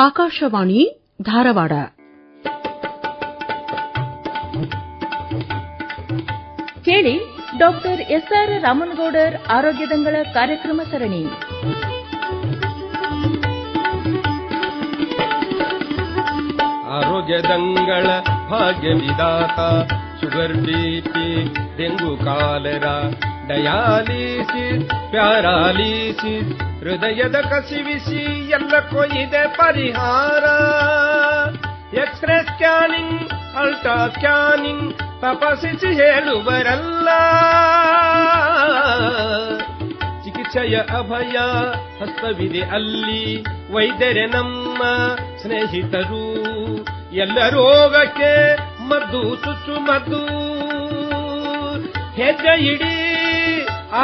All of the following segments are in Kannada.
ಆಕಾಶವಾಣಿ ಧಾರವಾಡ. ಕೇಳಿ ಡಾಕ್ಟರ್ ಎಸ್ಆರ್ ರಾಮನಗೌಡರ್ ಆರೋಗ್ಯದಂಗಳ ಕಾರ್ಯಕ್ರಮ ಸರಣಿ. ಆರೋಗ್ಯದಂಗಳ ಭಾಗ್ಯ ವಿಧಾತ, sugar BP dengue cholera dialysis paralysis ಹೃದಯದ ಕಸಿವಿಸಿ ಎಲ್ಲಕ್ಕೂ ಇದೆ ಪರಿಹಾರ. ಎಕ್ಸ್ರೇ ಸ್ಕ್ಯಾನಿಂಗ್ ಅಲ್ಟ್ರಾ ಸ್ಕ್ಯಾನಿಂಗ್ ತಪಾಸಿಸಿ ಹೇಳುವರಲ್ಲ. ಚಿಕಿತ್ಸೆಯ ಅಭಯ ಹಸ್ತವಿದೆ ಅಲ್ಲಿ, ವೈದ್ಯರೇ ನಮ್ಮ ಸ್ನೇಹಿತರು. ಎಲ್ಲ ರೋಗಕ್ಕೆ ಮದ್ದು ಚುಚ್ಚುಮದ್ದು, ಹೆಜ್ಜೆ ಇಡಿ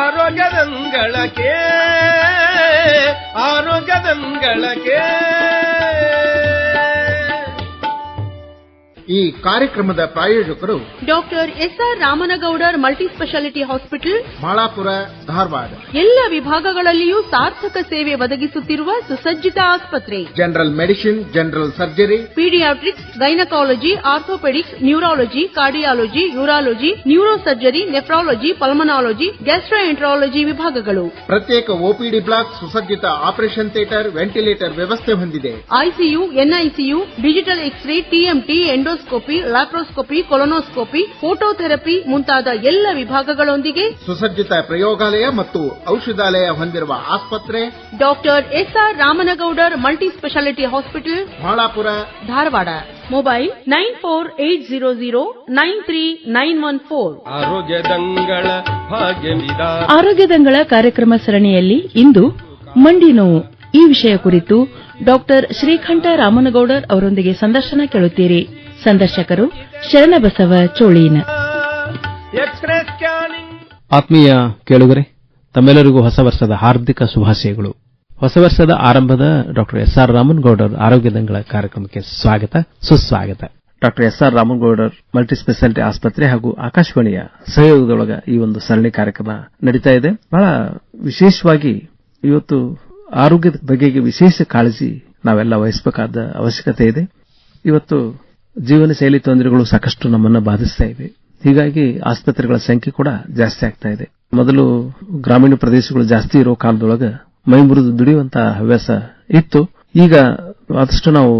ಆರೋಗ್ಯದಂಗಳಕ್ಕೆ, ಆರೋಗ್ಯದಂಗಳಕ್ಕೆ. ಈ ಕಾರ್ಯಕ್ರಮದ ಪ್ರಾಯೋಜಕರು doctor SR Ramanagoudar multi speciality hospital, Malapura, Dharwad. ಎಲ್ಲ ವಿಭಾಗಗಳಲ್ಲಿಯೂ ಸಾರ್ಥಕ ಸೇವೆ ಒದಗಿಸುತ್ತಿರುವ ಸುಸಜ್ಜಿತ ಆಸ್ಪತ್ರೆ. General medicine, general surgery, paediatrics, gynaecology, orthopaedics, neurology, cardiology, urology, neuro surgery, nephrology, pulmonology, gastroenterology ವಿಭಾಗಗಳು. ಪ್ರತ್ಯೇಕ ಒಪಿಡಿ ಬ್ಲಾಕ್, ಸುಸಜ್ಜಿತ ಆಪರೇಷನ್ ಥಿಯೇಟರ್, ವೆಂಟಿಲೇಟರ್ ವ್ಯವಸ್ಥೆ ಹೊಂದಿದೆ. ICU, NICU, digital X-ray, TMT, endoscopy, laparoscopy, colonoscopy, phototherapy ಮುಂತಾದ ಎಲ್ಲ ವಿಭಾಗಗಳೊಂದಿಗೆ ಸುಸಜ್ಜಿತ ಪ್ರಯೋಗಾಲಯ ಮತ್ತು ಔಷಧಾಲಯ ಹೊಂದಿರುವ ಆಸ್ಪತ್ರೆ doctor SR Ramanagoudar multi speciality hospital, Malapura, Dharwad. Mobile 9480093914. ಆರೋಗ್ಯದಂಗಳ ಭಾಗ್ಯ ವಿಧಾತ. ಆರೋಗ್ಯದಂಗಳ ಕಾರ್ಯಕ್ರಮ ಸರಣಿಯಲ್ಲಿ ಇಂದು ಮಂಡಿ ನೋವು ಈ ವಿಷಯ ಕುರಿತು ಡಾಕ್ಟರ್ ಶ್ರೀಕಂಠ ರಾಮನಗೌಡರ್ ಅವರೊಂದಿಗೆ ಸಂದರ್ಶನ ಕೇಳುತ್ತೀರಿ. ಸಂದರ್ಶಕರು ಶರಣಬಸವ ಚೋಳೀನ. X ray scanning. ಆತ್ಮೀಯ ಕೇಳುಗರೆ, ತಮ್ಮೆಲ್ಲರಿಗೂ ಹೊಸ ವರ್ಷದ ಹಾರ್ದಿಕ ಶುಭಾಶಯಗಳು. ಹೊಸ ವರ್ಷದ ಆರಂಭದ ಡಾಕ್ಟರ್ ಎಸ್ಆರ್ ರಾಮನಗೌಡರ್ ಆರೋಗ್ಯದಂಗಳ ಕಾರ್ಯಕ್ರಮಕ್ಕೆ ಸ್ವಾಗತ, ಸುಸ್ವಾಗತ. Doctor SR Ramanagoudar multi speciality ಆಸ್ಪತ್ರೆ ಹಾಗೂ ಆಕಾಶವಾಣಿಯ ಸಹಯೋಗದೊಳಗ ಈ ಒಂದು ಸರಣಿ ಕಾರ್ಯಕ್ರಮ ನಡೀತಾ ಇದೆ. ಬಹಳ ವಿಶೇಷವಾಗಿ ಇವತ್ತು ಆರೋಗ್ಯದ ಬಗೆಗೆ ವಿಶೇಷ ಕಾಳಜಿ ನಾವೆಲ್ಲ ವಹಿಸಬೇಕಾದ ಅವಶ್ಯಕತೆ ಇದೆ. ಇವತ್ತು ಜೀವನ ಶೈಲಿ ತೊಂದರೆಗಳು ಸಾಕಷ್ಟು ನಮ್ಮನ್ನು ಬಾಧಿಸ್ತಾ ಇವೆ. ಹೀಗಾಗಿ ಆಸ್ಪತ್ರೆಗಳ ಸಂಖ್ಯೆ ಕೂಡ ಜಾಸ್ತಿ ಆಗ್ತಾ ಇದೆ. ಮೊದಲು ಗ್ರಾಮೀಣ ಪ್ರದೇಶಗಳು ಜಾಸ್ತಿ ಇರೋ ಕಾಲದೊಳಗ ಮೈ ಮುರಿದು ದುಡಿಯುವಂತಹ ಹವ್ಯಾಸ ಇತ್ತು. ಈಗ ಆದಷ್ಟು ನಾವು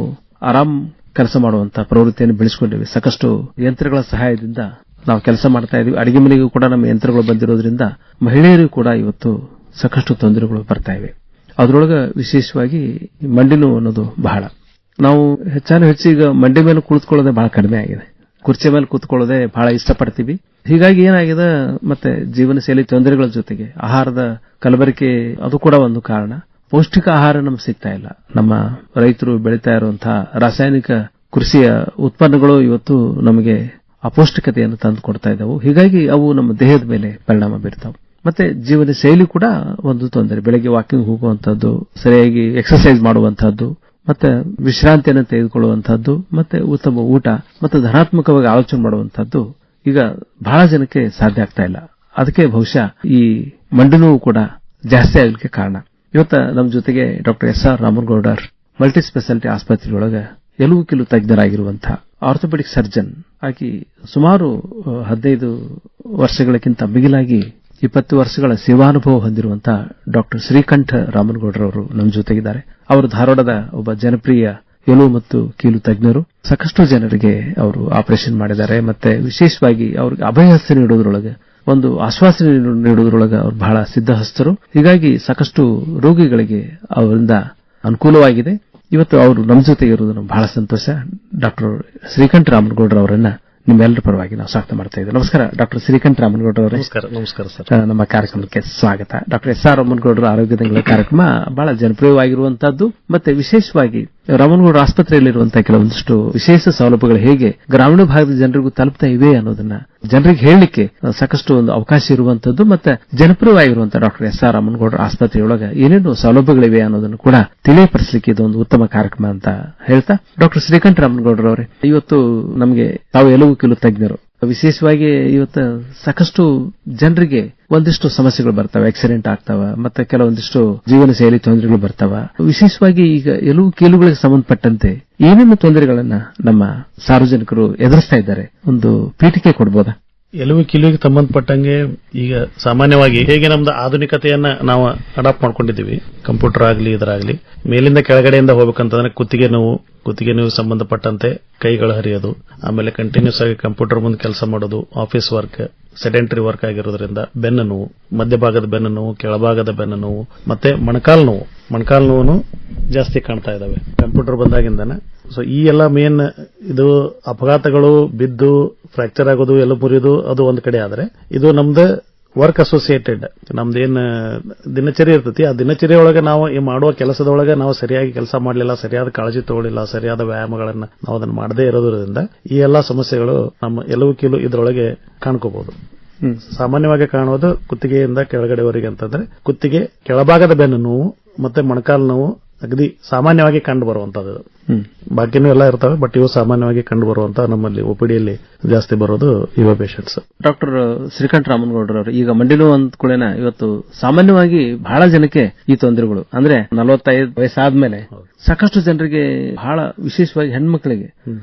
ಆರಾಮ್ ಕೆಲಸ ಮಾಡುವಂತಹ ಪ್ರವೃತ್ತಿಯನ್ನು ಬೆಳೆಸಿಕೊಂಡಿವೆ. ಸಾಕಷ್ಟು ಯಂತ್ರಗಳ ಸಹಾಯದಿಂದ ನಾವು ಕೆಲಸ ಮಾಡ್ತಾ ಇದ್ದೀವಿ. ಅಡಿಗೆ ಮನೆಗೂ ಕೂಡ ನಮ್ಮ ಯಂತ್ರಗಳು ಬಂದಿರೋದ್ರಿಂದ ಮಹಿಳೆಯರಿಗೂ ಕೂಡ ಇವತ್ತು ಸಾಕಷ್ಟು ತೊಂದರೆಗಳು ಬರ್ತಾ ಇವೆ. ಅದರೊಳಗ ವಿಶೇಷವಾಗಿ ಮಂಡಿ ನೋವು ಅನ್ನೋದು ಬಹಳ. ನಾವು ಹೆಚ್ಚು ಈಗ ಮಂಡಿ ಮೇಲೆ ಕುಳಿತುಕೊಳ್ಳೋದೇ ಬಹಳ ಕಡಿಮೆ ಆಗಿದೆ. ಕುರ್ಚಿ ಮೇಲೆ ಕೂತ್ಕೊಳ್ಳೋದೇ ಬಹಳ ಇಷ್ಟಪಡ್ತೀವಿ. ಹೀಗಾಗಿ ಏನಾಗಿದೆ, ಮತ್ತೆ ಜೀವನ ಶೈಲಿ ತೊಂದರೆಗಳ ಜೊತೆಗೆ ಆಹಾರದ ಕಲಬೆರಕೆ ಅದು ಕೂಡ ಒಂದು ಕಾರಣ. ಪೌಷ್ಟಿಕ ಆಹಾರ ನಮ್ಗೆ ಸಿಗ್ತಾ ಇಲ್ಲ. ನಮ್ಮ ರೈತರು ಬೆಳೀತಾ ಇರುವಂತಹ ರಾಸಾಯನಿಕ ಕೃಷಿಯ ಉತ್ಪನ್ನಗಳು ಇವತ್ತು ನಮಗೆ ಅಪೌಷ್ಟಿಕತೆಯನ್ನು ತಂದು ಕೊಡ್ತಾ ಇದ್ದಾವೆ. ಹೀಗಾಗಿ ಅವು ನಮ್ಮ ದೇಹದ ಮೇಲೆ ಪರಿಣಾಮ ಬೀರ್ತಾವೆ. ಮತ್ತೆ ಜೀವನ ಶೈಲಿ ಕೂಡ ಒಂದು ತೊಂದರೆ. ಬೆಳಗ್ಗೆ ವಾಕಿಂಗ್ ಹೋಗುವಂತಹದ್ದು, ಸರಿಯಾಗಿ ಎಕ್ಸರ್ಸೈಸ್ ಮಾಡುವಂತಹದ್ದು, ಮತ್ತೆ ವಿಶ್ರಾಂತಿಯನ್ನು ತೆಗೆದುಕೊಳ್ಳುವಂತಹದ್ದು, ಮತ್ತೆ ಉತ್ತಮ ಊಟ ಮತ್ತು ಧನಾತ್ಮಕವಾಗಿ ಆಲೋಚನೆ ಮಾಡುವಂತಹದ್ದು ಈಗ ಬಹಳ ಜನಕ್ಕೆ ಸಾಧ್ಯ ಆಗ್ತಾ ಇಲ್ಲ. ಅದಕ್ಕೆ ಬಹುಶಃ ಈ ಮಂಡಿ ನೋವು ಕೂಡ ಜಾಸ್ತಿ ಆಗಲಿಕ್ಕೆ ಕಾರಣ. ಇವತ್ತ ನಮ್ಮ ಜೊತೆಗೆ doctor SR Ramanagoudar multi speciality ಆಸ್ಪತ್ರೆಯೊಳಗೆ ಎಲುವು ಕೀಲು ತಜ್ಞರಾಗಿರುವಂತಹ ಆರ್ಥೋಪೆಡಿಕ್ ಸರ್ಜನ್ ಆಗಿ ಸುಮಾರು 15 ವರ್ಷಗಳಕ್ಕಿಂತ ಮಿಗಿಲಾಗಿ 20 ವರ್ಷಗಳ ಸೇವಾನುಭವ ಹೊಂದಿರುವಂತಹ ಡಾಕ್ಟರ್ ಶ್ರೀಕಂಠ ರಾಮನಗೌಡರ್ ಅವರು ನಮ್ಮ ಜೊತೆಗಿದ್ದಾರೆ. ಅವರು ಧಾರವಾಡದ ಒಬ್ಬ ಜನಪ್ರಿಯ ಎಲುವು ಮತ್ತು ಕೀಲು ತಜ್ಞರು. ಸಾಕಷ್ಟು ಜನರಿಗೆ ಅವರು ಆಪರೇಷನ್ ಮಾಡಿದ್ದಾರೆ. ಮತ್ತೆ ವಿಶೇಷವಾಗಿ ಅವರಿಗೆ ಅಭಯಹಸ್ತ ನೀಡುವುದರೊಳಗೆ, ಒಂದು ಆಶ್ವಾಸನೆ ನೀಡುವುದರೊಳಗೆ ಅವರು ಬಹಳ ಸಿದ್ಧಹಸ್ತರು. ಹೀಗಾಗಿ ಸಾಕಷ್ಟು ರೋಗಿಗಳಿಗೆ ಅವರಿಂದ ಅನುಕೂಲವಾಗಿದೆ. ಇವತ್ತು ಅವರು ನಮ್ಮ ಜೊತೆಗೆ ಇರುವುದು ಬಹಳ ಸಂತೋಷ. ಡಾಕ್ಟರ್ ಶ್ರೀಕಂಠ ರಾಮನಗೌಡರ್ ಅವರನ್ನ ನಿಮ್ಮೆಲ್ಲರ ಪರವಾಗಿ ನಾವು ಸ್ವಾಗತ ಮಾಡ್ತಾ ಇದ್ದೇವೆ. ನಮಸ್ಕಾರ ಡಾಕ್ಟರ್ ಶ್ರೀಕಂಠ ರಾಮನಗೌಡರ್ ಅವರೇ. ನಮಸ್ಕಾರ ಸರ್. ನಮ್ಮ ಕಾರ್ಯಕ್ರಮಕ್ಕೆ ಸ್ವಾಗತ. ಡಾಕ್ಟರ್ ಎಸ್ಆರ್ ರಾಮನಗೌಡರ ಆರೋಗ್ಯದಂಗಳ ಕಾರ್ಯಕ್ರಮ ಬಹಳ ಜನಪ್ರಿಯವಾಗಿರುವಂತಹದ್ದು. ಮತ್ತೆ ವಿಶೇಷವಾಗಿ ರಾಮನಗೌಡರ ಆಸ್ಪತ್ರೆಯಲ್ಲಿರುವಂತಹ ಕೆಲವೊಂದಿಷ್ಟು ವಿಶೇಷ ಸೌಲಭ್ಯಗಳು ಹೇಗೆ ಗ್ರಾಮೀಣ ಭಾಗದ ಜನರಿಗೂ ತಲುಪ್ತಾ ಇವೆ ಅನ್ನೋದನ್ನ ಜನರಿಗೆ ಹೇಳಲಿಕ್ಕೆ ಸಾಕಷ್ಟು ಒಂದು ಅವಕಾಶ ಇರುವಂತದ್ದು. ಮತ್ತೆ ಜನಪ್ರಿಯವಾಗಿರುವಂತಹ ಡಾಕ್ಟರ್ ಎಸ್ಆರ್ ರಾಮನಗೌಡರ ಆಸ್ಪತ್ರೆಯೊಳಗೆ ಏನೇನು ಸೌಲಭ್ಯಗಳಿವೆ ಅನ್ನೋದನ್ನು ಕೂಡ ತಿಳಿಯಪಡಿಸಲಿಕ್ಕೆ ಇದೊಂದು ಉತ್ತಮ ಕಾರ್ಯಕ್ರಮ ಅಂತ ಹೇಳ್ತಾ, ಡಾಕ್ಟರ್ ಶ್ರೀಕಂಠ ರಾಮನಗೌಡರ್ ಅವರೇ, ಇವತ್ತು ನಮಗೆ ತಾವು ಎಲುವು ಕೀಲು ತಜ್ಞರು, ವಿಶೇಷವಾಗಿ ಇವತ್ತು ಸಾಕಷ್ಟು ಜನರಿಗೆ ಒಂದಿಷ್ಟು ಸಮಸ್ಯೆಗಳು ಬರ್ತಾವೆ, ಆಕ್ಸಿಡೆಂಟ್ ಆಗ್ತಾವ, ಮತ್ತೆ ಕೆಲವೊಂದಿಷ್ಟು ಜೀವನ ಶೈಲಿ ತೊಂದರೆಗಳು ಬರ್ತಾವ. ವಿಶೇಷವಾಗಿ ಈಗ ಎಲುವು ಕೀಲುಗಳಿಗೆ ಸಂಬಂಧಪಟ್ಟಂತೆ ಏನೇನು ತೊಂದರೆಗಳನ್ನ ನಮ್ಮ ಸಾರ್ವಜನಿಕರು ಎದುರಿಸ್ತಾ ಇದ್ದಾರೆ, ಒಂದು ಪೀಠಿಕೆ ಕೊಡಬಹುದಾ? ಎಲುವು ಕೀಲುವಿಗೆ ಸಂಬಂಧಪಟ್ಟಂಗೆ ಈಗ ಸಾಮಾನ್ಯವಾಗಿ ಹೇಗೆ ನಮ್ದು ಆಧುನಿಕತೆಯನ್ನ ನಾವು ಅಡಾಪ್ಟ್ ಮಾಡ್ಕೊಂಡಿದ್ದೀವಿ, ಕಂಪ್ಯೂಟರ್ ಆಗಲಿ ಇದರಾಗಲಿ, ಮೇಲಿಂದ ಕೆಳಗಡೆಯಿಂದ ಹೋಗ್ಬೇಕಂತಂದ್ರೆ ಕುತ್ತಿಗೆ ನೋವು ಸಂಬಂಧಪಟ್ಟಂತೆ ಕೈಗಳು ಹರಿಯೋದು, ಆಮೇಲೆ ಕಂಟಿನ್ಯೂಸ್ ಆಗಿ ಕಂಪ್ಯೂಟರ್ ಮುಂದೆ ಕೆಲಸ ಮಾಡೋದು, ಆಫೀಸ್ ವರ್ಕ್, ಸೆಡೆಂಟರಿ ವರ್ಕ್ ಆಗಿರೋದ್ರಿಂದ ಬೆನ್ನು ನೋವು, ಮಧ್ಯಭಾಗದ ಬೆನ್ನು ನೋವು, ಕೆಳಭಾಗದ ಬೆನ್ನು ನೋವು, ಮತ್ತೆ ಮೊಣಕಾಲು ನೋವು ಜಾಸ್ತಿ ಕಾಣ್ತಾ ಇದಾವೆ ಕಂಪ್ಯೂಟರ್ ಬಂದಾಗಿಂದಾನೆ. ಸೊ ಈ ಎಲ್ಲ ಮೇನ್ ಇದು ಅಪಘಾತಗಳು, ಬಿದ್ದು ಫ್ರಾಕ್ಚರ್ ಆಗೋದು, ಎಲ್ಲ ಮುರಿಯೋದು ಅದು ಒಂದ್ ಕಡೆ ಆದ್ರೆ, ಇದು ನಮ್ದು ವರ್ಕ್ ಅಸೋಸಿಯೇಟೆಡ್ ನಮ್ದೇನ್ ದಿನಚರಿ ಇರ್ತೈತಿ, ಆ ದಿನಚರಿಯೊಳಗೆ ನಾವು ಈ ಮಾಡುವ ಕೆಲಸದೊಳಗೆ ನಾವು ಸರಿಯಾಗಿ ಕೆಲಸ ಮಾಡಲಿಲ್ಲ, ಸರಿಯಾದ ಕಾಳಜಿ ತಗೊಳ್ಳಿಲ್ಲ, ಸರಿಯಾದ ವ್ಯಾಯಾಮಗಳನ್ನ ನಾವು ಅದನ್ನ ಮಾಡದೇ ಇರೋದ್ರಿಂದ ಈ ಎಲ್ಲಾ ಸಮಸ್ಯೆಗಳು ನಮ್ಮ ಎಲುವು ಕೀಲು ಇದರೊಳಗೆ ಕಾಣ್ಕೋಬಹುದು. ಸಾಮಾನ್ಯವಾಗಿ ಕಾಣೋದು ಕುತ್ತಿಗೆಯಿಂದ ಕೆಳಗಡೆವರೆಗೆ ಅಂತಂದ್ರೆ ಕುತ್ತಿಗೆ ಕೆಳಭಾಗದ ಬೆನ್ನು ನೋವು ಮತ್ತೆ ಮೊಣಕಾಲು ನೋವು ಅಗದಿ ಸಾಮಾನ್ಯವಾಗಿ ಕಂಡು ಬರುವಂತದ್ದು. ಬಾಕಿನೂ ಎಲ್ಲ ಇರ್ತವೆ, ಬಟ್ ಇವು ಸಾಮಾನ್ಯವಾಗಿ ಕಂಡು ಬರುವಂತ ನಮ್ಮಲ್ಲಿ ಒಪಿಡಿಯಲ್ಲಿ ಜಾಸ್ತಿ ಬರೋದು ಇವ ಪೇಷಂಟ್ಸ್. ಡಾಕ್ಟರ್ ಶ್ರೀಕಂಠ ರಾಮನಗೌಡರವರು, ಈಗ ಮಂಡಿ ನೋವು ಅಂದ್ಕೊಳ್ಳೇನ ಇವತ್ತು ಸಾಮಾನ್ಯವಾಗಿ ಬಹಳ ಜನಕ್ಕೆ ಈ ತೊಂದರೆಗಳು ಅಂದ್ರೆ 45 ವಯಸ್ಸಾದ್ಮೇಲೆ ಸಾಕಷ್ಟು ಜನರಿಗೆ, ಬಹಳ ವಿಶೇಷವಾಗಿ ಹೆಣ್ಮಕ್ಳಿಗೆ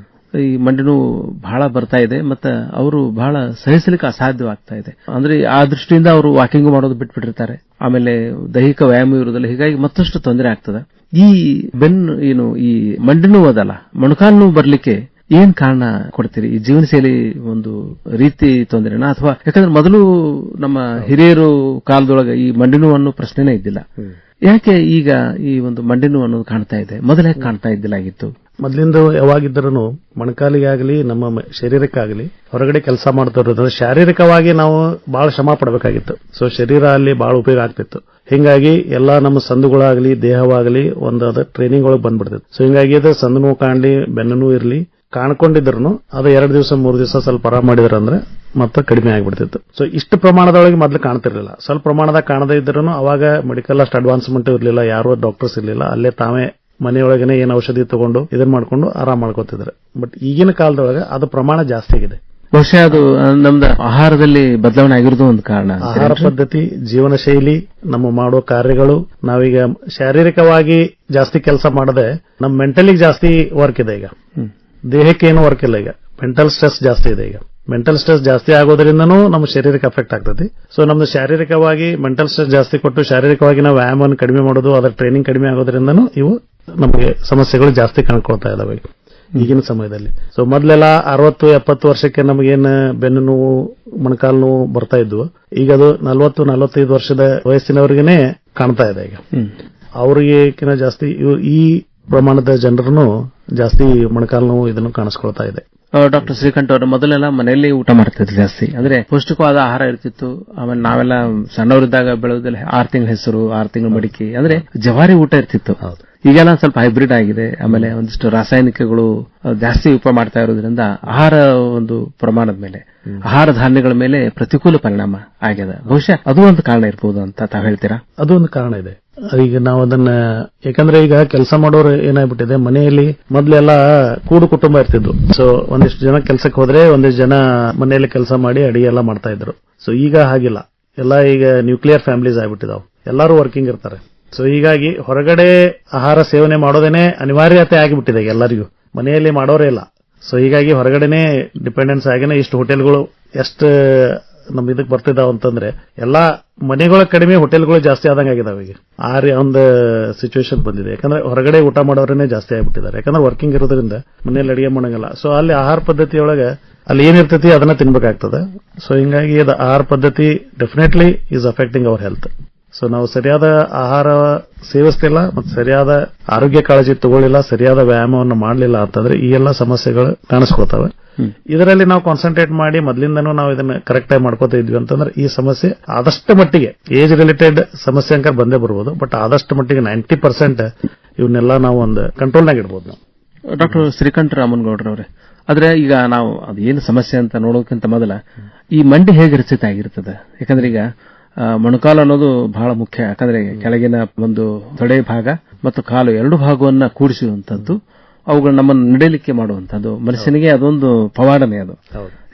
ಈ ಮಂಡಿ ನೋವು ಬಹಳ ಬರ್ತಾ ಇದೆ, ಮತ್ತೆ ಅವರು ಬಹಳ ಸಹಿಸಲಿಕ್ಕೆ ಅಸಾಧ್ಯವಾಗ್ತಾ ಇದೆ. ಅಂದ್ರೆ ಆ ದೃಷ್ಟಿಯಿಂದ ಅವರು ವಾಕಿಂಗ್ ಮಾಡೋದು ಬಿಟ್ಬಿಟ್ಟಿರ್ತಾರೆ, ಆಮೇಲೆ ದೈಹಿಕ ವ್ಯಾಯಾಮ ಇರುವುದಿಲ್ಲ, ಹೀಗಾಗಿ ಮತ್ತಷ್ಟು ತೊಂದರೆ ಆಗ್ತದೆ. ಈ ಬೆನ್ನು ಈ ಮಂಡಿ ನೋವು ಅದಲ್ಲ, ಮೊಣಕಾಲು ನೋವು ಬರ್ಲಿಕ್ಕೆ ಏನ್ ಕಾರಣ ಕೊಡ್ತೀರಿ? ಈ ಜೀವನ ಶೈಲಿ ಒಂದು ರೀತಿ ತೊಂದರೆನಾ, ಅಥವಾ ಯಾಕಂದ್ರೆ ಮೊದಲು ನಮ್ಮ ಹಿರಿಯರು ಕಾಲದೊಳಗೆ ಈ ಮಂಡಿ ನೋವು ಅನ್ನೋ ಪ್ರಶ್ನೆನೇ ಇದ್ದಿಲ್ಲ, ಯಾಕೆ ಈಗ ಈ ಒಂದು ಮಂಡಿ ನೋವು ಅನ್ನೋದು ಕಾಣ್ತಾ ಇದೆ? ಮೊದಲೇ ಕಾಣ್ತಾ ಇದ್ದಿಲ್ಲ ಆಗಿತ್ತು. ಮೊದಲಿಂದ ಯಾವಾಗಿದ್ರೂ ಮೊಣಕಾಲಿಗಾಗಲಿ ನಮ್ಮ ಶರೀರಕ್ಕಾಗಲಿ ಹೊರಗಡೆ ಕೆಲಸ ಮಾಡ್ತಿರೋದ್ರಿಂದ ಶಾರೀರಿಕವಾಗಿ ನಾವು ಬಹಳ ಶ್ರಮ ಪಡಬೇಕಾಗಿತ್ತು. ಸೊ ಶರೀರ ಅಲ್ಲಿ ಬಹಳ ಉಪಯೋಗ ಆಗ್ತಿತ್ತು. ಹಿಂಗಾಗಿ ಎಲ್ಲಾ ನಮ್ಮ ಸಂದುಗಳಾಗಲಿ ದೇಹವಾಗಲಿ ಒಂದಾದ ಟ್ರೈನಿಂಗ್ ಒಳಗೆ ಬಂದ್ಬಿಡ್ತಿತ್ತು. ಸೊ ಹಿಂಗಾಗಿ ಅದು ಸಂದು ನೋವು ಕಾಣಲಿ, ಬೆನ್ನು ನೋವು ಇರಲಿ, ಕಾಣ್ಕೊಂಡಿದ್ರು ಅದು 2 ದಿವಸ 3 ದಿವಸ ಸ್ವಲ್ಪ ಆರಾಮ ಮಾಡಿದ್ರ ಅಂದ್ರೆ ಮತ್ತೆ ಕಡಿಮೆ ಆಗಿಬಿಡ್ತಿತ್ತು. ಸೊ ಇಷ್ಟು ಪ್ರಮಾಣದೊಳಗೆ ಮೊದಲು ಕಾಣ್ತಿರ್ಲಿಲ್ಲ. ಸ್ವಲ್ಪ ಪ್ರಮಾಣದಾಗ ಕಾಣದೇ ಇದ್ರೂ ಅವಾಗ ಮೆಡಿಕಲ್ ಅಷ್ಟು ಅಡ್ವಾನ್ಸ್ಮೆಂಟ್ ಇರಲಿಲ್ಲ, ಯಾರೋ ಡಾಕ್ಟರ್ಸ್ ಇರಲಿಲ್ಲ, ಅಲ್ಲೇ ತಾವೇ ಮನೆಯೊಳಗನೆ ಏನ್ ಔಷಧಿ ತಗೊಂಡು ಇದನ್ನ ಮಾಡ್ಕೊಂಡು ಆರಾಮ ಮಾಡ್ಕೋತಿದ್ರು. ಬಟ್ ಈಗಿನ ಕಾಲದೊಳಗೆ ಅದು ಪ್ರಮಾಣ ಜಾಸ್ತಿ ಆಗಿದೆ. ಬಹುಶಃ ಅದು ನಮ್ದು ಆಹಾರದಲ್ಲಿ ಬದಲಾವಣೆ ಆಗಿರೋದು ಒಂದು ಕಾರಣ. ಆಹಾರ ಪದ್ಧತಿ, ಜೀವನ ಶೈಲಿ, ನಮ್ಮ ಮಾಡೋ ಕಾರ್ಯಗಳು, ನಾವೀಗ ಶಾರೀರಿಕವಾಗಿ ಜಾಸ್ತಿ ಕೆಲಸ ಮಾಡದೆ ನಮ್ಮ ಮೆಂಟಲಿಗೆ ಜಾಸ್ತಿ ವರ್ಕ್ ಇದೆ. ಈಗ ದೇಹಕ್ಕೆ ಏನು ವರ್ಕ್ ಇಲ್ಲ, ಈಗ ಮೆಂಟಲ್ ಸ್ಟ್ರೆಸ್ ಜಾಸ್ತಿ ಇದೆ. ಈಗ ಮೆಂಟಲ್ ಸ್ಟ್ರೆಸ್ ಜಾಸ್ತಿ ಆಗೋದ್ರಿಂದನೂ ನಮ್ಮ ಶರೀರಕ್ಕೆ ಅಫೆಕ್ಟ್ ಆಗ್ತದೆ. ಸೊ ನಮ್ದು ಶಾರೀರಿಕವಾಗಿ ಮೆಂಟಲ್ ಸ್ಟ್ರೆಸ್ ಜಾಸ್ತಿ ಕೊಟ್ಟು ಶಾರೀರಿಕವಾಗಿ ನಾವು ವ್ಯಾಯಾಮವನ್ನು ಕಡಿಮೆ ಮಾಡೋದು, ಅದರ ಟ್ರೈನಿಂಗ್ ಕಡಿಮೆ ಆಗೋದ್ರಿಂದನೂ ಇವು ನಮಗೆ ಸಮಸ್ಯೆಗಳು ಜಾಸ್ತಿ ಕಾಣ್ಕೊಳ್ತಾ ಇದಾವೆ ಈಗಿನ ಸಮಯದಲ್ಲಿ. ಸೊ ಮೊದಲೆಲ್ಲ 60-70 ವರ್ಷಕ್ಕೆ ನಮಗೇನು ಬೆನ್ನು ನೋವು, ಮೊಣಕಾಲು ನೋವು ಬರ್ತಾ ಇದ್ವು, ಈಗ ಅದು 40-45 ವರ್ಷದ ವಯಸ್ಸಿನವರಿಗೇನೆ ಕಾಣ್ತಾ ಇದೆ. ಈಗ ಅವರಿಗೆ ಜಾಸ್ತಿ ಈ ಪ್ರಮಾಣದ ಜನರನ್ನು ಜಾಸ್ತಿ ಮೊಣಕಾಲು ನೋವು ಇದನ್ನು ಕಾಣಿಸ್ಕೊಳ್ತಾ ಇದೆ. ಡಾಕ್ಟರ್ ಶ್ರೀಕಂಠ ಅವರು, ಮೊದಲೆಲ್ಲ ಮನೆಯಲ್ಲಿ ಊಟ ಮಾಡ್ತಿದ್ರು ಜಾಸ್ತಿ, ಅಂದ್ರೆ ಪೌಷ್ಟಿಕವಾದ ಆಹಾರ ಇರ್ತಿತ್ತು. ಆಮೇಲೆ ನಾವೆಲ್ಲ ಸಣ್ಣವರಿದ್ದಾಗ ಬೆಳೆಯೋದಿಲ್ಲ, 6 ತಿಂಗಳ ಹೆಸರು, 6 ತಿಂಗಳ ಮಡಿಕೆ, ಅಂದ್ರೆ ಜವಾರಿ ಊಟ ಇರ್ತಿತ್ತು. ಈಗೆಲ್ಲ ಸ್ವಲ್ಪ ಹೈಬ್ರಿಡ್ ಆಗಿದೆ, ಆಮೇಲೆ ಒಂದಿಷ್ಟು ರಾಸಾಯನಿಕಗಳು ಜಾಸ್ತಿ ಉಪಯೋಗ ಮಾಡ್ತಾ ಇರೋದ್ರಿಂದ ಆಹಾರ ಒಂದು ಪ್ರಮಾಣದ ಮೇಲೆ, ಆಹಾರ ಧಾನ್ಯಗಳ ಮೇಲೆ ಪ್ರತಿಕೂಲ ಪರಿಣಾಮ ಆಗ್ಯದ. ಬಹುಶಃ ಅದು ಒಂದು ಕಾರಣ ಇರಬಹುದು ಅಂತ ತಾವು ಹೇಳ್ತೀರಾ? ಅದು ಒಂದು ಕಾರಣ ಇದೆ. ಈಗ ನಾವು ಅದನ್ನ, ಯಾಕಂದ್ರೆ ಈಗ ಕೆಲಸ ಮಾಡೋರು ಏನಾಗ್ಬಿಟ್ಟಿದೆ, ಮನೆಯಲ್ಲಿ ಮೊದಲೆಲ್ಲ ಕೂಡು ಕುಟುಂಬ ಇರ್ತಿದ್ರು. ಸೊ ಒಂದಿಷ್ಟು ಜನ ಕೆಲಸಕ್ಕೆ ಹೋದ್ರೆ ಒಂದಿಷ್ಟು ಜನ ಮನೆಯಲ್ಲಿ ಕೆಲಸ ಮಾಡಿ ಅಡಿಗೆ ಎಲ್ಲ ಮಾಡ್ತಾ ಇದ್ರು. ಸೊ ಈಗ ಹಾಗಿಲ್ಲ, ಎಲ್ಲ ಈಗ ನ್ಯೂಕ್ಲಿಯರ್ ಫ್ಯಾಮಿಲೀಸ್ ಆಗ್ಬಿಟ್ಟಿದಾವ್, ಎಲ್ಲರೂ ವರ್ಕಿಂಗ್ ಇರ್ತಾರೆ. ಸೊ ಹೀಗಾಗಿ ಹೊರಗಡೆ ಆಹಾರ ಸೇವನೆ ಮಾಡೋದೇನೆ ಅನಿವಾರ್ಯತೆ ಆಗಿಬಿಟ್ಟಿದೆ ಎಲ್ಲರಿಗೂ, ಮನೆಯಲ್ಲಿ ಮಾಡೋರೇ ಇಲ್ಲ. ಸೊ ಹೀಗಾಗಿ ಹೊರಗಡೆನೆ ಡಿಪೆಂಡೆನ್ಸ್ ಆಗಿನೇ ಇಷ್ಟು ಹೋಟೆಲ್ಗಳು ಎಷ್ಟು ನಮ್ ಇದಕ್ಕೆ ಬರ್ತಿದಾವ ಅಂತಂದ್ರೆ, ಎಲ್ಲಾ ಮನೆಗಳ ಕಡಿಮೆ ಹೋಟೆಲ್ಗಳು ಜಾಸ್ತಿ ಆದಂಗೆ ಆಗಿದಾವೆ. ಈಗ ಒಂದು ಸಿಚುವೇಶನ್ ಬಂದಿದೆ. ಯಾಕಂದ್ರೆ ಹೊರಗಡೆ ಊಟ ಮಾಡೋರನ್ನೇ ಜಾಸ್ತಿ ಆಗಿಬಿಟ್ಟಿದ್ದಾರೆ, ಯಾಕಂದ್ರೆ ವರ್ಕಿಂಗ್ ಇರೋದ್ರಿಂದ ಮನೆಯಲ್ಲಿ ಅಡಿಗೆ ಮಾಡಂಗಿಲ್ಲ. ಸೊ ಅಲ್ಲಿ ಆಹಾರ ಪದ್ಧತಿಯೊಳಗೆ ಅಲ್ಲಿ ಏನಿರ್ತೈತಿ ಅದನ್ನ ತಿನ್ಬೇಕಾಗ್ತದೆ. ಸೊ ಹಿಂಗಾಗಿ ಆಹಾರ ಪದ್ಧತಿ definitely is affecting our health. So ನಾವು ಸರಿಯಾದ ಆಹಾರ ಸೇವಿಸ್ತಿಲ್ಲ ಮತ್ತು ಸರಿಯಾದ ಆರೋಗ್ಯ ಕಾಳಜಿ ತಗೊಳ್ಳಿಲ್ಲ, ಸರಿಯಾದ ವ್ಯಾಯಾಮವನ್ನು ಮಾಡಲಿಲ್ಲ ಅಂತಂದ್ರೆ ಈ ಎಲ್ಲ ಸಮಸ್ಯೆಗಳು ಕಾಣಿಸ್ಕೊಳ್ತವೆ. ಇದರಲ್ಲಿ ನಾವು ಕಾನ್ಸಂಟ್ರೇಟ್ ಮಾಡಿ ಮೊದಲಿಂದನೂ ನಾವು ಇದನ್ನ ಕರೆಕ್ಟ್ ಆಗಿ ಮಾಡ್ಕೋತಾ ಇದ್ವಿ ಅಂತಂದ್ರೆ ಈ ಸಮಸ್ಯೆ ಆದಷ್ಟು ಮಟ್ಟಿಗೆ, ಏಜ್ ರಿಲೇಟೆಡ್ ಸಮಸ್ಯೆ ಅಂಕ ಬಂದೇ ಬರ್ಬೋದು, ಬಟ್ ಆದಷ್ಟು ಮಟ್ಟಿಗೆ 90% ಇವನ್ನೆಲ್ಲ ನಾವು ಒಂದು ಕಂಟ್ರೋಲ್ನಾಗ ಇಡ್ಬೋದು ನಾವು. ಡಾಕ್ಟರ್ ಶ್ರೀಕಂಠ ರಾಮನಗೌಡರವರೇ, ಆದ್ರೆ ಈಗ ನಾವು ಅದೇನು ಸಮಸ್ಯೆ ಅಂತ ನೋಡೋಕ್ಕಿಂತ ಮೊದಲ ಈ ಮಂಡಿ ಹೇಗೆ ರಚಿತ ಆಗಿರ್ತದೆ? ಯಾಕಂದ್ರೆ ಈಗ ಮೊಣಕಾಲು ಅನ್ನೋದು ಬಹಳ ಮುಖ್ಯ. ಯಾಕಂದ್ರೆ ಕೆಳಗಿನ ಒಂದು ತೊಡೆ ಭಾಗ ಮತ್ತು ಕಾಲು 2 ಭಾಗವನ್ನ ಕೂಡಿಸುವಂತದ್ದು ಅವುಗಳು ನಮ್ಮನ್ನು ನಡೆಯಲಿಕ್ಕೆ ಮಾಡುವಂತದ್ದು, ಮನುಷ್ಯನಿಗೆ ಅದೊಂದು ಪವಾಡನೆ ಅದು.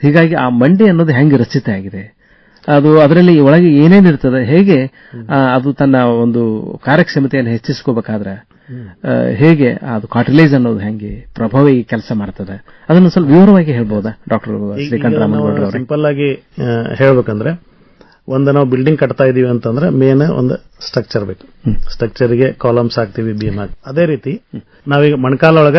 ಹೀಗಾಗಿ ಆ ಮಂಡಿ ಅನ್ನೋದು ಹೆಂಗೆ ರಚಿತ ಆಗಿದೆ, ಅದು ಅದರಲ್ಲಿ ಒಳಗೆ ಏನೇನಿರ್ತದೆ, ಹೇಗೆ ಅದು ತನ್ನ ಒಂದು ಕಾರ್ಯಕ್ಷಮತೆಯನ್ನು ಹೆಚ್ಚಿಸ್ಕೋಬೇಕಾದ್ರೆ ಹೇಗೆ ಅದು ಕಾರ್ಟಿಲೇಜ್ ಅನ್ನೋದು ಹೆಂಗೆ ಪ್ರಭಾವಿ ಕೆಲಸ ಮಾಡ್ತದೆ, ಅದನ್ನು ಸ್ವಲ್ಪ ವಿವರವಾಗಿ ಹೇಳ್ಬೋದಾ ಡಾಕ್ಟರ್ ಶ್ರೀಕಂಠ ರಾಮನಗೌಡರು ಅವರೇ? ಸಿಂಪಲ್ ಆಗಿ ಹೇಳ್ಬೇಕಂದ್ರೆ, ಒಂದು ನಾವು ಬಿಲ್ಡಿಂಗ್ ಕಟ್ತಾ ಇದೀವಿ ಅಂತಂದ್ರೆ ಮೇನ್ ಒಂದು ಸ್ಟ್ರಕ್ಚರ್ ಬೇಕು. ಸ್ಟ್ರಕ್ಚರ್ಗೆ ಕಾಲಮ್ಸ್ ಹಾಕ್ತಿವಿ, ಬೀಮ್ ಹಾಕಿ. ಅದೇ ರೀತಿ ನಾವೀಗ ಮೊಣಕಾಲೊಳಗ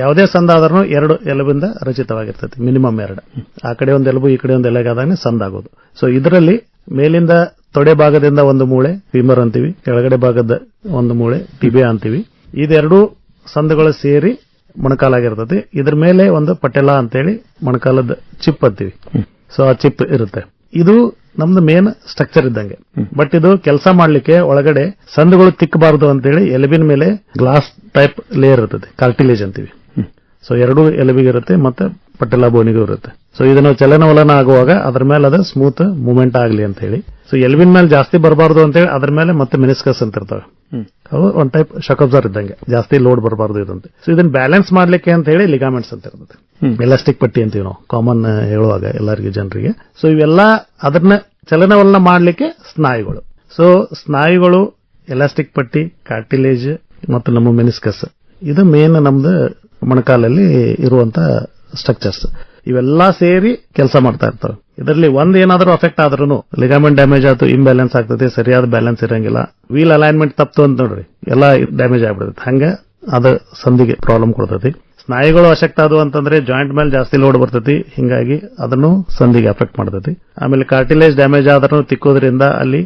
ಯಾವುದೇ ಸಂದ ಆದ್ರೂ 2 ಎಲುಬಿಂದ ರಚಿತವಾಗಿರ್ತದೆ, ಮಿನಿಮಮ್ 2. ಆ ಕಡೆ ಒಂದು ಎಲುಬು, ಈ ಕಡೆ ಒಂದು ಎಲೆಗಾದಾಗ ಸಂದ ಆಗೋದು. ಸೊ ಇದರಲ್ಲಿ ಮೇಲಿಂದ ತೊಡೆ ಭಾಗದಿಂದ ಒಂದು ಮೂಳೆ ಫೀಮರ್ ಅಂತೀವಿ, ಕೆಳಗಡೆ ಭಾಗದ ಒಂದು ಮೂಳೆ ಟಿಬಿಯಾ ಅಂತೀವಿ. ಇದೆರಡೂ ಸಂದುಗಳು ಸೇರಿ ಮೊಣಕಾಲಾಗಿರ್ತದೆ. ಇದ್ರ ಮೇಲೆ ಒಂದು ಪಟೆಲಾ ಅಂತೇಳಿ ಮೊಣಕಾಲದ ಚಿಪ್ ಅಂತೀವಿ. ಸೊ ಆ ಚಿಪ್ ಇರುತ್ತೆ. ಇದು ನಮ್ದು ಮೇನ್ ಸ್ಟ್ರಕ್ಚರ್ ಇದ್ದಂಗೆ. ಬಟ್ ಇದು ಕೆಲಸ ಮಾಡ್ಲಿಕ್ಕೆ ಒಳಗಡೆ ಸಂದುಗಳು ತಿಕ್ಕಬಾರದು ಅಂತೇಳಿ ಎಲುಬಿನ ಮೇಲೆ ಗ್ಲಾಸ್ ಟೈಪ್ ಲೇಯರ್ ಇರ್ತದೆ, ಕಾರ್ಟಿಲೇಜ್ ಅಂತೀವಿ. ಸೊ 2 ಎಲುಬಿಗಿರುತ್ತೆ ಮತ್ತೆ ಪಟೆಲಾ ಬೋನಿಗೂ ಇರುತ್ತೆ. ಸೊ ಇದನ್ನು ಚಲನವಲನ ಆಗುವಾಗ ಅದ್ರ ಮೇಲೆ ಅದು ಸ್ಮೂತ್ ಮೂವ್ಮೆಂಟ್ ಆಗಲಿ ಅಂತ ಹೇಳಿ. ಸೊ ಎಲುಬಿನ ಮೇಲೆ ಜಾಸ್ತಿ ಬರಬಾರ್ದು ಅಂತ ಹೇಳಿ ಅದ್ರ ಮೇಲೆ ಮತ್ತೆ ಮೆನಿಸ್ಕಸ್ ಅಂತ ಇರ್ತವೆ. ಅವು ಒಂದ್ ಟೈಪ್ ಶಾಕ್ ಅಬ್ಸರ್ವರ್ ಇದ್ದಂಗೆ, ಜಾಸ್ತಿ ಲೋಡ್ ಬರಬಾರ್ದು ಇದಂತೆ. ಸೊ ಇದನ್ನ ಬ್ಯಾಲೆನ್ಸ್ ಮಾಡ್ಲಿಕ್ಕೆ ಅಂತ ಹೇಳಿ ಲಿಗಾಮೆಂಟ್ಸ್ ಅಂತ ಇರ್ತದೆ, ಎಲಾಸ್ಟಿಕ್ ಪಟ್ಟಿ ಅಂತೀವಿ ನಾವು ಕಾಮನ್ ಹೇಳುವಾಗ ಎಲ್ಲರಿಗೂ ಜನರಿಗೆ. ಸೊ ಇವೆಲ್ಲ ಅದನ್ನ ಚಲನವಲನ ಮಾಡ್ಲಿಕ್ಕೆ ಸ್ನಾಯುಗಳು. ಸೊ ಸ್ನಾಯುಗಳು, ಎಲಾಸ್ಟಿಕ್ ಪಟ್ಟಿ, ಕಾರ್ಟಿಲೇಜ್ ಮತ್ತು ನಮ್ಮ ಮೆನಿಸ್ಕಸ್, ಇದು ಮೇನ್ ನಮ್ದು ಮೊಣಕಾಲಲ್ಲಿ ಇರುವಂತ ಸ್ಟ್ರಕ್ಚರ್ಸ್. ಇವೆಲ್ಲಾ ಸೇರಿ ಕೆಲಸ ಮಾಡ್ತಾ ಇರ್ತವೆ. ಇದರಲ್ಲಿ ಒಂದ್ ಏನಾದರೂ ಅಫೆಕ್ಟ್ ಆದ್ರೂ, ಲಿಗಾಮೆಂಟ್ ಡ್ಯಾಮೇಜ್ ಆಯ್ತು, ಇಂಬ್ಯಾಲೆನ್ಸ್ ಆಗ್ತದೆ, ಸರಿಯಾದ ಬ್ಯಾಲೆನ್ಸ್ ಇರಂಗಿಲ್ಲ, ವೀಲ್ ಅಲೈನ್ಮೆಂಟ್ ತಪ್ತು ಅಂತ ನೋಡ್ರಿ, ಎಲ್ಲ ಡ್ಯಾಮೇಜ್ ಆಗ್ಬಿಡುತ್ತೆ. ಹಂಗ ಅದು ಸಂಧಿಗೆ ಪ್ರಾಬ್ಲಮ್ ಕೊಡ್ತೈತಿ. ಸ್ನಾಯುಗಳು ಅಶಕ್ತ ಆದವು ಅಂತಂದ್ರೆ ಜಾಯಿಂಟ್ ಮೇಲೆ ಜಾಸ್ತಿ ಲೋಡ್ ಬರ್ತೈತಿ, ಹಿಂಗಾಗಿ ಅದನ್ನು ಸಂಧಿಗೆ ಅಫೆಕ್ಟ್ ಮಾಡ್ತೈತಿ. ಆಮೇಲೆ ಕಾರ್ಟಿಲೇಜ್ ಡ್ಯಾಮೇಜ್ ಆದ್ರೂ ತಿಕ್ಕೋದ್ರಿಂದ ಅಲ್ಲಿ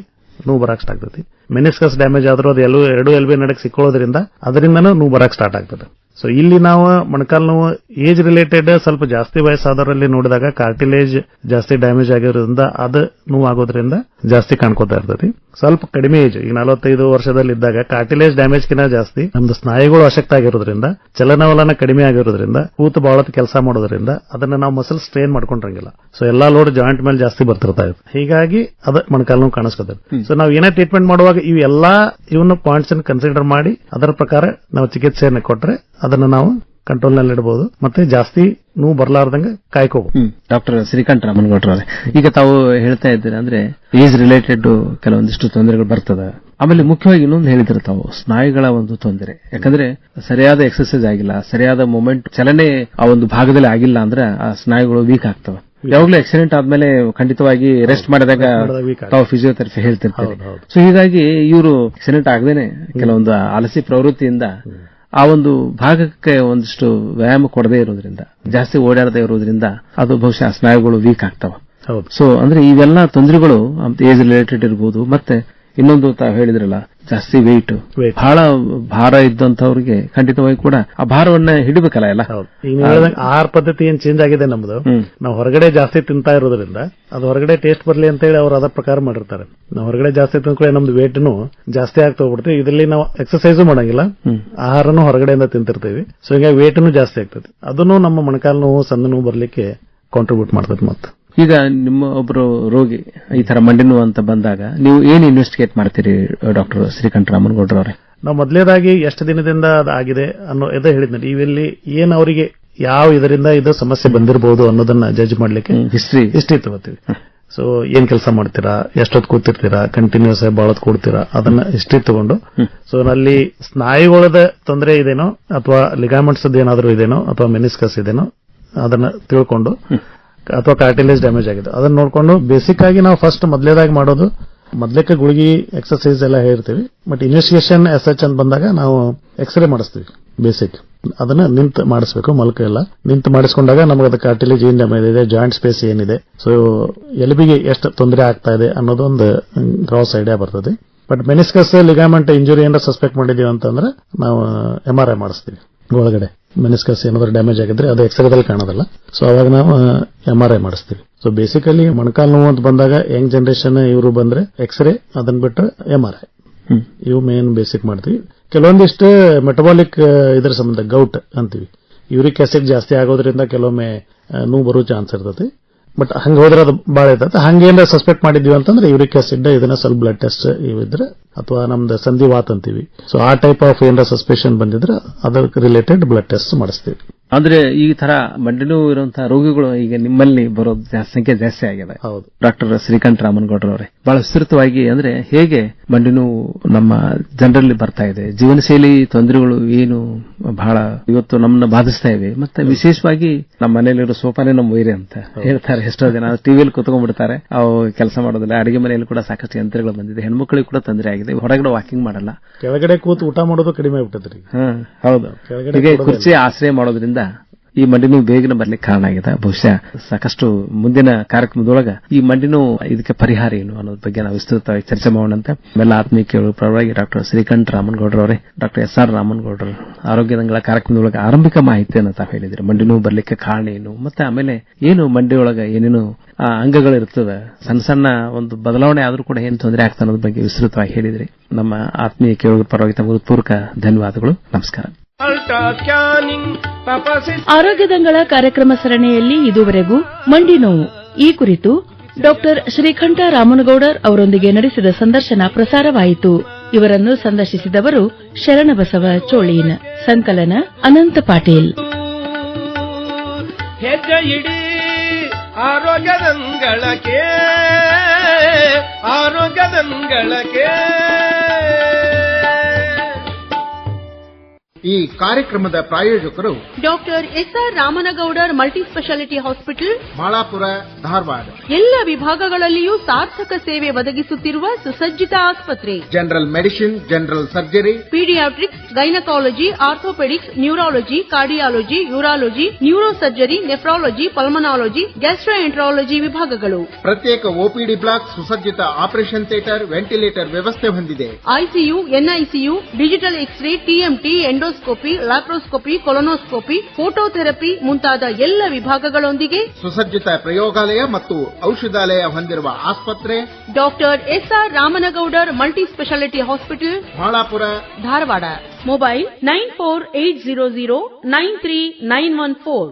ನೋವು ಬರಾಕ್ ಸ್ಟಾರ್ಟ್ ಆಗ್ತೈತಿ. ಮೆನಿಸ್ಕಸ್ ಡ್ಯಾಮೇಜ್ ಆದ್ರೂ ಅದು 2 ಎಲ್ಬಿ ನಡಕ್ ಸಿಕ್ಕೊಳ್ಳೋದ್ರಿಂದ ಅದರಿಂದನೂ ನೋವು ಬರಾಕ್ ಸ್ಟಾರ್ಟ್ ಆಗ್ತದೆ. ಸೊ ಇಲ್ಲಿ ನಾವು ಮೊಣಕಾಲು ನೋವು ಏಜ್ ರಿಲೇಟೆಡ್ ಸ್ವಲ್ಪ ಜಾಸ್ತಿ ವಯಸ್ಸಾದವರಲ್ಲಿ ನೋಡಿದಾಗ ಕಾರ್ಟಿಲೇಜ್ ಜಾಸ್ತಿ ಡ್ಯಾಮೇಜ್ ಆಗಿರೋದ್ರಿಂದ ಅದು ನೋವು ಆಗೋದ್ರಿಂದ ಜಾಸ್ತಿ ಕಾಣ್ಕೋತಾ ಇರ್ತೈತಿ. ಸ್ವಲ್ಪ ಕಡಿಮೆ ಏಜ್, ಈಗ 45 ವರ್ಷದಲ್ಲಿ ಇದ್ದಾಗ ಕಾರ್ಟಿಲೇಜ್ ಡ್ಯಾಮೇಜ್ ಕಿನ್ನ ಜಾಸ್ತಿ ನಮ್ದು ಸ್ನಾಯುಗಳು ಅಶಕ್ತ ಆಗಿರೋದ್ರಿಂದ, ಚಲನವಲನ ಕಡಿಮೆ ಆಗಿರೋದ್ರಿಂದ, ಕೂತು ಬಹಳ ಕೆಲಸ ಮಾಡೋದ್ರಿಂದ ಅದನ್ನ ನಾವು ಮಸಲ್ ಸ್ಟ್ರೇನ್ ಮಾಡ್ಕೊಂಡಿರಂಗಿಲ್ಲ. ಸೊ ಎಲ್ಲಾ ಲೋಡ್ ಜಾಯಿಂಟ್ ಮೇಲೆ ಜಾಸ್ತಿ ಬರ್ತಿರ್ತಾ ಇದೆ. ಹೀಗಾಗಿ ಅದು ಮೊಣಕಾಲು ನೋವು ಕಾಣಿಸ್ಕೊತದೆ. ಸೊ ನಾವು ಏನೇ ಟ್ರೀಟ್ಮೆಂಟ್ ಮಾಡುವಾಗ ಇವೆಲ್ಲಾ ಇವನ್ನ ಪಾಯಿಂಟ್ಸ್ ಅನ್ನು ಕನ್ಸಿಡರ್ ಮಾಡಿ ಅದರ ಪ್ರಕಾರ ನಾವು ಚಿಕಿತ್ಸೆಯನ್ನು ಕೊಟ್ರೆ ಅದನ್ನ ನಾವು ಕಂಟ್ರೋಲ್ ನಲ್ಲಿ ಇಡಬಹುದು, ಮತ್ತೆ ಜಾಸ್ತಿ ನೋವು ಬರಲಾರ್ದಂಗೆ ಕಾಯ್ಕೋಬಹುದು. ಡಾಕ್ಟರ್ ಶ್ರೀಕಂಠ ರಾಮನಗೌಡರವರೇ, ಈಗ ತಾವು ಹೇಳ್ತಾ ಇದ್ದೀರಾ ಅಂದ್ರೆ ಏಜ್ ರಿಲೇಟೆಡ್ ಕೆಲವೊಂದಿಷ್ಟು ತೊಂದರೆಗಳು ಬರ್ತದೆ. ಆಮೇಲೆ ಮುಖ್ಯವಾಗಿ ಇನ್ನೊಂದು ಹೇಳಿದ್ರೆ ತಾವು ಸ್ನಾಯುಗಳ ಒಂದು ತೊಂದರೆ, ಯಾಕಂದ್ರೆ ಸರಿಯಾದ ಎಕ್ಸರ್ಸೈಸ್ ಆಗಿಲ್ಲ, ಸರಿಯಾದ ಮೂವ್ಮೆಂಟ್ ಚಲನೆ ಆ ಒಂದು ಭಾಗದಲ್ಲಿ ಆಗಿಲ್ಲ ಅಂದ್ರೆ ಆ ಸ್ನಾಯುಗಳು ವೀಕ್ ಆಗ್ತವೆ. ಯಾವಾಗಲೂ ಆಕ್ಸಿಡೆಂಟ್ ಆದ್ಮೇಲೆ ಖಂಡಿತವಾಗಿ ರೆಸ್ಟ್ ಮಾಡಿದಾಗ ತಾವು ಫಿಸಿಯೋಥೆರಪಿ ಹೇಳ್ತಿರ್ತಾರೆ. ಸೊ ಹೀಗಾಗಿ ಇವರು ಆಕ್ಸಿಡೆಂಟ್ ಆಗದೇನೆ ಕೆಲವೊಂದು ಆಲಸಿ ಪ್ರವೃತ್ತಿಯಿಂದ ಆ ಒಂದು ಭಾಗಕ್ಕೆ ಒಂದಿಷ್ಟು ವ್ಯಾಯಾಮ ಕೊಡದೇ ಇರೋದ್ರಿಂದ, ಜಾಸ್ತಿ ಓಡಾಡದೇ ಇರೋದ್ರಿಂದ ಅದು ಬಹುಶಃ ಸ್ನಾಯುಗಳು ವೀಕ್ ಆಗ್ತಾವ. ಸೊ ಅಂದ್ರೆ ಇವೆಲ್ಲ ತೊಂದರೆಗಳು ಏಜ್ ರಿಲೇಟೆಡ್ ಇರಬಹುದು. ಮತ್ತೆ ಇನ್ನೊಂದು ತಾವು ಹೇಳಿದ್ರಲ್ಲ, ಜಾಸ್ತಿ ವೆಯ್ಟ್, ಬಹಳ ಭಾರ ಇದ್ದಂತವ್ರಿಗೆ ಖಂಡಿತವಾಗಿ ಕೂಡ ಆ ಭಾರವನ್ನ ಹಿಡಬೇಕಲ್ಲ ಎಲ್ಲ. ಆಹಾರ ಪದ್ಧತಿ ಏನ್ ಚೇಂಜ್ ಆಗಿದೆ ನಮ್ದು. ನಾವು ಹೊರಗಡೆ ಜಾಸ್ತಿ ತಿಂತಾ ಇರೋದ್ರಿಂದ ಅದು ಹೊರಗಡೆ ಟೇಸ್ಟ್ ಬರ್ಲಿ ಅಂತ ಹೇಳಿ ಅವ್ರು ಅದ ಪ್ರಕಾರ ಮಾಡಿರ್ತಾರೆ. ನಾವು ಹೊರಗಡೆ ಜಾಸ್ತಿ ತಿಂದ್ಕೊಳ್ಳಿ ನಮ್ದು ವೇಟ್ನು ಜಾಸ್ತಿ ಆಗ್ತಾ ಹೋಗ್ಬಿಡ್ತೀವಿ. ಇದರಲ್ಲಿ ನಾವು ಎಕ್ಸರ್ಸೈಸು ಮಾಡಂಗಿಲ್ಲ, ಆಹಾರನು ಹೊರಗಡೆಯಿಂದ ತಿಂತಿರ್ತೀವಿ. ಸೊ ಹೀಗಾಗಿ ವೇಟ್ನು ಜಾಸ್ತಿ ಆಗ್ತದೆ. ಅದನ್ನು ನಮ್ಮ ಮೊಣಕಾಲು ನೋವು, ಸಂದು ನೋವು ಬರ್ಲಿಕ್ಕೆ ಕಾಂಟ್ರಿಬ್ಯೂಟ್ ಮಾಡ್ತದೆ. ಮತ್ತೆ ಈಗ ನಿಮ್ಮ ಒಬ್ಬರು ರೋಗಿ ಈ ತರ ಮಂಡಿ ನೋವು ಅಂತ ಬಂದಾಗ ನೀವು ಏನು ಇನ್ವೆಸ್ಟಿಗೇಟ್ ಮಾಡ್ತೀರಿ ಡಾಕ್ಟರ್ ಶ್ರೀಕಂಠ ರಾಮನಗೌಡರವರೇ? ನಾವು ಮೊದಲೇದಾಗಿ ಎಷ್ಟು ದಿನದಿಂದ ಅದಾಗಿದೆ ಅನ್ನೋ ಇದೇ ಹೇಳಿದ್ನಲ್ಲಿ, ಇವೆಲ್ಲಿ ಏನ್ ಅವರಿಗೆ ಯಾವ ಇದರಿಂದ ಇದು ಸಮಸ್ಯೆ ಬಂದಿರಬಹುದು ಅನ್ನೋದನ್ನ ಜಡ್ಜ್ ಮಾಡ್ಲಿಕ್ಕೆ ಹಿಸ್ಟ್ರಿ ತಗೋತೀವಿ. ಸೊ ಏನ್ ಕೆಲಸ ಮಾಡ್ತೀರಾ, ಎಷ್ಟೊತ್ತು ಕೂತಿರ್ತೀರಾ, ಕಂಟಿನ್ಯೂಸ್ ಆಗಿ ಬಾಳತ್ ಕೂಡ್ತೀರಾ, ಅದನ್ನ ಹಿಸ್ಟ್ರಿ ತಗೊಂಡು, ಸೊ ಅಲ್ಲಿ ಸ್ನಾಯುಗಳದ ತೊಂದರೆ ಇದೇನೋ ಅಥವಾ ಲಿಗಾಮೆಂಟ್ಸ್ ಏನಾದರೂ ಇದೇನೋ ಅಥವಾ ಮೆನಿಸ್ಕಸ್ ಇದೇನೋ ಅದನ್ನ ತಿಳ್ಕೊಂಡು, ಅಥವಾ ಕಾರ್ಟಿಲೇಜ್ ಡ್ಯಾಮೇಜ್ ಆಗಿದೆ ಅದನ್ನ ನೋಡ್ಕೊಂಡು ಬೇಸಿಕ್ ಆಗಿ ನಾವು ಫಸ್ಟ್ ಮೊದಲೇದಾಗಿ ಮಾಡೋದು, ಮೊದಲಕ್ಕೆ ಗುಳಿಗೆ ಎಕ್ಸರ್ಸೈಸ್ ಎಲ್ಲ ಹೇಳ್ತೀವಿ. ಬಟ್ ಇನ್ವೆಸ್ಟಿಗೇಷನ್ ಎಸ್ ಅಂತ ಬಂದಾಗ ನಾವು ಎಕ್ಸ್ರೇ ಮಾಡಿಸ್ತೀವಿ. ಬೇಸಿಕ್ ಅದನ್ನ ನಿಂತು ಮಾಡಿಸ್ಬೇಕು, ಮಲ್ಕ ಎಲ್ಲ ನಿಂತು ಮಾಡಿಸ್ಕೊಂಡಾಗ ನಮಗೆ ಅದು ಕಾರ್ಟಿಲೇಜ್ ಏನ್ ಡ್ಯಾಮೇಜ್ ಇದೆ, ಜಾಯಿಂಟ್ ಸ್ಪೇಸ್ ಏನಿದೆ, ಸೊ ಎಲುಬಿಗೆ ಎಷ್ಟು ತೊಂದರೆ ಆಗ್ತಾ ಇದೆ ಅನ್ನೋದೊಂದು ಗ್ರಾಸ್ ಐಡಿಯಾ ಬರ್ತದೆ. ಬಟ್ ಮೆನಿಸ್ಕಸ್ ಲಿಗಾಮೆಂಟ್ ಇಂಜುರಿ ಏನಾದ್ರು ಸಸ್ಪೆಕ್ಟ್ ಮಾಡಿದೀವಿ ಅಂತಂದ್ರೆ ನಾವು MRI ಮಾಡಿಸ್ತೀವಿ. ಒಳಗಡೆ ಮೆನಿಸ್ಕಸ್ ಏನಾದ್ರು ಡ್ಯಾಮೇಜ್ ಆಗಿದ್ರೆ ಅದು ಎಕ್ಸ್ರೇದಲ್ಲಿ ಕಾಣೋದಲ್ಲ. ಸೊ ಅವಾಗ ನಾವು MRI ಮಾಡಿಸ್ತೀವಿ. ಸೊ ಬೇಸಿಕಲಿ ಮೊಣಕಾಲು ನೋವು ಅಂತ ಬಂದಾಗ ಯಂಗ್ ಜನರೇಷನ್ ಇವರು ಬಂದ್ರೆ ಎಕ್ಸ್ರೇ, ಅದನ್ನ ಬಿಟ್ಟು MRI, ಇವು ಮೇನ್ ಬೇಸಿಕ್ ಮಾಡ್ತೀವಿ. ಕೆಲವೊಂದಿಷ್ಟು ಮೆಟಬಾಲಿಕ್ ಇದ್ರ ಸಂಬಂಧ ಗೌಟ್ ಅಂತೀವಿ, ಯೂರಿಕ್ ಆಸಿಡ್ ಜಾಸ್ತಿ ಆಗೋದ್ರಿಂದ ಕೆಲವೊಮ್ಮೆ ನೋವು ಬರೋ ಚಾನ್ಸ್ ಇರ್ತದೆ. ಬಟ್ ಹಂಗ ಹೋದ್ರೆ ಅದು ಬಾಳ ಇರ್ತದೆ. ಹಂಗೇನಾರ ಸಸ್ಪೆಕ್ಟ್ ಮಾಡಿದ್ವಿ ಅಂತಂದ್ರೆ ಯೂರಿಕ್ ಆಸಿಡ್ ಇದನ್ನ ಸ್ವಲ್ಪ ಬ್ಲಡ್ ಟೆಸ್ಟ್ ಇವಿದ್ರೆ ಅಥವಾ ನಮ್ದು ಸಂಧಿವಾತ ಅಂತೀವಿ, ಸೊ ಆ ಟೈಪ್ ಆಫ್ ಏನಾರ ಸಸ್ಪೆಷನ್ ಬಂದಿದ್ರೆ ಅದಕ್ಕೆ ರಿಲೇಟೆಡ್ ಬ್ಲಡ್ ಟೆಸ್ಟ್ ಮಾಡಿಸ್ತೀವಿ. ಅಂದ್ರೆ ಈ ತರ ಮಂಡಿ ನೋವು ಇರುವಂತಹ ರೋಗಿಗಳು ಈಗ ನಿಮ್ಮಲ್ಲಿ ಬರೋ ಸಂಖ್ಯೆ ಜಾಸ್ತಿ ಆಗಿದೆ. ಹೌದು. ಡಾಕ್ಟರ್ ಶ್ರೀಕಂಠ ರಾಮನಗೌಡರವರೇ, ಬಹಳ ವಿಸ್ತೃತವಾಗಿ ಅಂದ್ರೆ ಹೇಗೆ ಮಂಡಿ ನೋವು ನಮ್ಮ ಜನರಲ್ಲಿ ಬರ್ತಾ ಇದೆ, ಜೀವನ ಶೈಲಿ ತೊಂದರೆಗಳು ಏನು ಬಹಳ ಇವತ್ತು ನಮ್ಮನ್ನ ಬಾಧಿಸ್ತಾ ಇವೆ, ಮತ್ತೆ ವಿಶೇಷವಾಗಿ ನಮ್ಮ ಮನೆಯಲ್ಲಿರೋ ಸೋಫಾನೇ ನಮ್ಮ ವೈರಿ ಅಂತ ಹೇಳ್ತಾರೆ. ಎಷ್ಟೋ ಜನ ಟಿವಿಯಲ್ಲಿ ಕುತ್ಕೊಂಡ್ಬಿಡ್ತಾರೆ, ಅವು ಕೆಲಸ ಮಾಡೋದಿಲ್ಲ. ಅಡಿಗೆ ಮನೆಯಲ್ಲಿ ಕೂಡ ಸಾಕಷ್ಟು ಯಂತ್ರಗಳು ಬಂದಿದೆ, ಹೆಣ್ಮಕ್ಳಿಗೆ ಕೂಡ ತೊಂದರೆ ಆಗಿದೆ, ಹೊರಗಡೆ ವಾಕಿಂಗ್ ಮಾಡಲ್ಲ, ಕೆಳಗಡೆ ಕೂತು ಊಟ ಮಾಡೋದು ಕಡಿಮೆ ಆಗ್ಬಿಟ್ಟದ್ರಿ. ಹೌದು, ಹೀಗೆ ಕುರ್ಚಿ ಆಶ್ರಯ ಮಾಡೋದ್ರಿಂದ ಈ ಮಂಡಿ ನೋವು ಬೇಗನೆ ಬರ್ಲಿಕ್ಕೆ ಕಾರಣ ಆಗಿದೆ. ಬಹುಶಃ ಸಾಕಷ್ಟು ಮುಂದಿನ ಕಾರ್ಯಕ್ರಮದೊಳಗ ಈ ಮಂಡಿ ನೋವು ಇದಕ್ಕೆ ಪರಿಹಾರ ಏನು ಅನ್ನೋದ್ರ ಬಗ್ಗೆ ನಾವು ವಿಸ್ತೃತವಾಗಿ ಚರ್ಚೆ ಮಾಡೋಣಂತೆ. ಎಲ್ಲ ಆತ್ಮೀಯ ಪರವಾಗಿ ಡಾಕ್ಟರ್ ಶ್ರೀಕಂಠ ರಾಮನಗೌಡರವರೇ, ಡಾಕ್ಟರ್ SR ರಾಮನಗೌಡರು ಆರೋಗ್ಯ ದಂಗಳ ಕಾರ್ಯಕ್ರಮದೊಳಗೆ ಆರಂಭಿಕ ಮಾಹಿತಿಯನ್ನು ತಾವು ಹೇಳಿದ್ರಿ. ಮಂಡಿ ನೋವು ಬರ್ಲಿಕ್ಕೆ ಕಾರಣ ಏನು, ಮತ್ತೆ ಆಮೇಲೆ ಏನು ಮಂಡಿ ಒಳಗ ಏನೇನು ಅಂಗಗಳಿರ್ತದೆ, ಸಣ್ಣ ಸಣ್ಣ ಒಂದು ಬದಲಾವಣೆ ಆದ್ರೂ ಕೂಡ ಏನು ತೊಂದರೆ ಆಗ್ತಾ ಅನ್ನೋದ್ರ ಬಗ್ಗೆ ವಿಸ್ತೃತವಾಗಿ ಹೇಳಿದ್ರಿ. ನಮ್ಮ ಆತ್ಮೀಯ ಕೇಳುಗರ ಪರವಾಗಿ ತಮಗೆ ಪೂರ್ವಕ ಧನ್ಯವಾದಗಳು. ನಮಸ್ಕಾರ. ಅಲ್ಟ್ರಾ ಸ್ಕ್ಯಾನಿಂಗ್ ಆರೋಗ್ಯ ದಂಗಳ ಕಾರ್ಯಕ್ರಮ ಸರಣಿಯಲ್ಲಿ ಇದುವರೆಗೂ ಮಂಡಿ ನೋವು ಈ ಕುರಿತು ಡಾಕ್ಟರ್ ಶ್ರೀಕಂಠ ರಾಮನಗೌಡರ್ ಅವರೊಂದಿಗೆ ನಡೆಸಿದ ಸಂದರ್ಶನ ಪ್ರಸಾರವಾಯಿತು. ಇವರನ್ನು ಸಂದರ್ಶಿಸಿದವರು ಶರಣಬಸವ ಚೋಳೀನ್. ಸಂಕಲನ ಅನಂತ ಪಾಟೀಲ್. ಹೆಜ್ಜೆ ಇಡೀ ಆರೋಗ್ಯದಂಗಳಕ್ಕೆ ಈ ಕಾರ್ಯಕ್ರಮದ ಪ್ರಾಯೋಜಕರು doctor SR Ramanagoudar multi speciality hospital, Malapura, Dharwad. ಎಲ್ಲ ವಿಭಾಗಗಳಲ್ಲಿಯೂ ಸಾರ್ಥಕ ಸೇವೆ ಒದಗಿಸುತ್ತಿರುವ ಸುಸಜ್ಜಿತ ಆಸ್ಪತ್ರೆ. General medicine, general surgery, paediatrics, gynaecology, orthopaedics, neurology, cardiology, urology, neuro surgery, nephrology, pulmonology, gastroenterology ವಿಭಾಗಗಳು. ಪ್ರತ್ಯೇಕ OPD ಬ್ಲಾಕ್, ಸುಸಜ್ಜಿತ ಆಪರೇಷನ್ ಥಿಯೇಟರ್, ವೆಂಟಿಲೇಟರ್ ವ್ಯವಸ್ಥೆ ಹೊಂದಿದೆ. ICU, NICU, digital x ray, TMT, endoscopy, laparoscopy, colonoscopy, phototherapy ಮುಂತಾದ ಎಲ್ಲ ವಿಭಾಗಗಳೊಂದಿಗೆ ಸುಸಜ್ಜಿತ ಪ್ರಯೋಗಾಲಯ ಮತ್ತು ಔಷಧಾಲಯ ಹೊಂದಿರುವ ಆಸ್ಪತ್ರೆ doctor SR Ramanagoudar multi speciality hospital, Malapura, Dharwad. Mobile 9480093914.